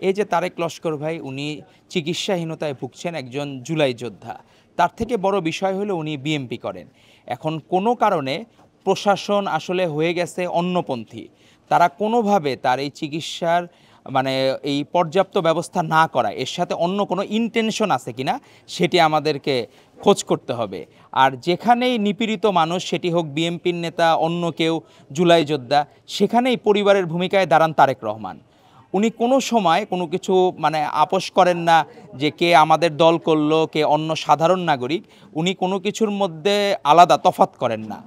এই যে তারেক লস্কর ভাই উনি চিকিৎসাহীনতায় ভুগছেন, একজন জুলাই যোদ্ধা। তার থেকে বড় বিষয় হলো উনি বিএমপি করেন। এখন কোনো কারণে প্রশাসন আসলে হয়ে গেছে অন্যপন্থী। তারা কোনোভাবে তার এই চিকিৎসার মানে এই পর্যাপ্ত ব্যবস্থা না করা, এর সাথে অন্য কোনো ইন্টেনশন আছে কিনা সেটি আমাদেরকে খোঁজ করতে হবে। আর যেখানেই নিপীড়িত মানুষ, সেটি হোক বিএনপির নেতা, অন্য কেউ, জুলাই যোদ্ধা, সেখানেই পরিবারের ভূমিকায় দাঁড়ান তারেক রহমান। উনি কোনো সময় কোনো কিছু মানে আপোস করেন না যে কে আমাদের দল করলো, কে অন্য সাধারণ নাগরিক। উনি কোনো কিছুর মধ্যে আলাদা তফাৎ করেন না।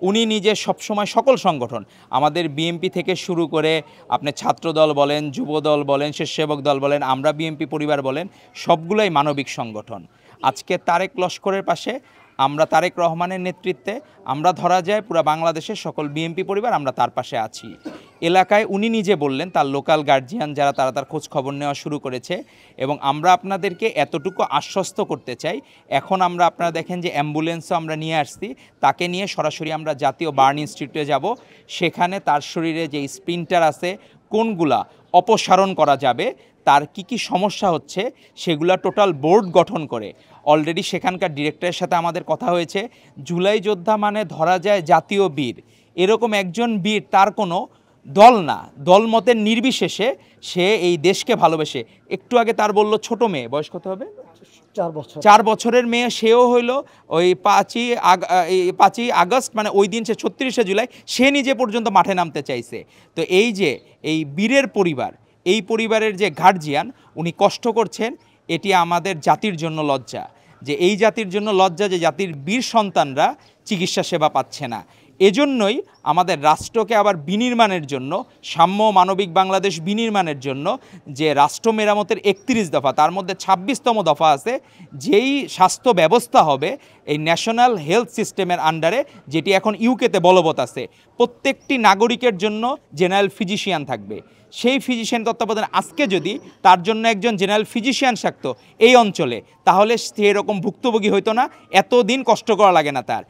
উনি নিজে সবসময় সকল সংগঠন, আমাদের বিএনপি থেকে শুরু করে আপনি ছাত্রদল বলেন, যুবদল বলেন, স্বেচ্ছাসেবক দল বলেন, আমরা বিএনপি পরিবার বলেন, সবগুলোই মানবিক সংগঠন। আজকে তারেক লস্করের পাশে আমরা, তারেক রহমানের নেতৃত্বে আমরা, ধরা যায় পুরো বাংলাদেশের সকল বিএনপি পরিবার আমরা তার পাশে আছি। এলাকায় উনি নিজে বললেন তার লোকাল গার্জিয়ান যারা, তারা তার খোঁজ খবর নেওয়া শুরু করেছে। এবং আমরা আপনাদেরকে এতটুকু আশ্বস্ত করতে চাই, এখন আমরা, আপনারা দেখেন যে অ্যাম্বুলেন্সও আমরা নিয়ে আসছি, তাকে নিয়ে সরাসরি আমরা জাতীয় বার্ন ইনস্টিটিউটে যাব। সেখানে তার শরীরে যে স্প্লিন্টার আছে কোনগুলা অপসারণ করা যাবে, তার কি কি সমস্যা হচ্ছে সেগুলা টোটাল বোর্ড গঠন করে অলরেডি সেখানকার ডিরেক্টরের সাথে আমাদের কথা হয়েছে। জুলাই যোদ্ধা মানে ধরা যায় জাতীয় বীর, এরকম একজন বীর, তার কোনো দল না, দলমতের নির্বিশেষে সে এই দেশকে ভালোবেসে। একটু আগে তার বলল ছোট মেয়ে, বয়স কত হবে? 4 বছরের মেয়ে, সেও হইল ওই 5ই আগস্ট মানে ওই দিন, সে 36শে জুলাই সে নিজে পর্যন্ত মাঠে নামতে চাইছে। তো এই যে এই বীরের পরিবার, এই পরিবারের যে গার্জিয়ান উনি কষ্ট করছেন, এটি আমাদের জাতির জন্য লজ্জা। যে এই জাতির জন্য লজ্জা যে জাতির বীর সন্তানরা চিকিৎসা সেবা পাচ্ছে না। এজন্যই আমাদের রাষ্ট্রকে আবার বিনির্মাণের জন্য, সাম্য মানবিক বাংলাদেশ বিনির্মাণের জন্য যে রাষ্ট্র মেরামতের 31 দফা, তার মধ্যে 26তম দফা আছে, যেই স্বাস্থ্য ব্যবস্থা হবে এই ন্যাশনাল হেলথ সিস্টেমের আন্ডারে, যেটি এখন ইউকেতে বলবৎ আছে। প্রত্যেকটি নাগরিকের জন্য জেনারেল ফিজিশিয়ান থাকবে। সেই ফিজিশিয়ান তত্ত্বাবধানে আজকে যদি তার জন্য একজন জেনারেল ফিজিশিয়ান থাকতো এই অঞ্চলে, তাহলে সে এরকম ভুক্তভোগী হইতো না, এতদিন কষ্ট করা লাগে না তার।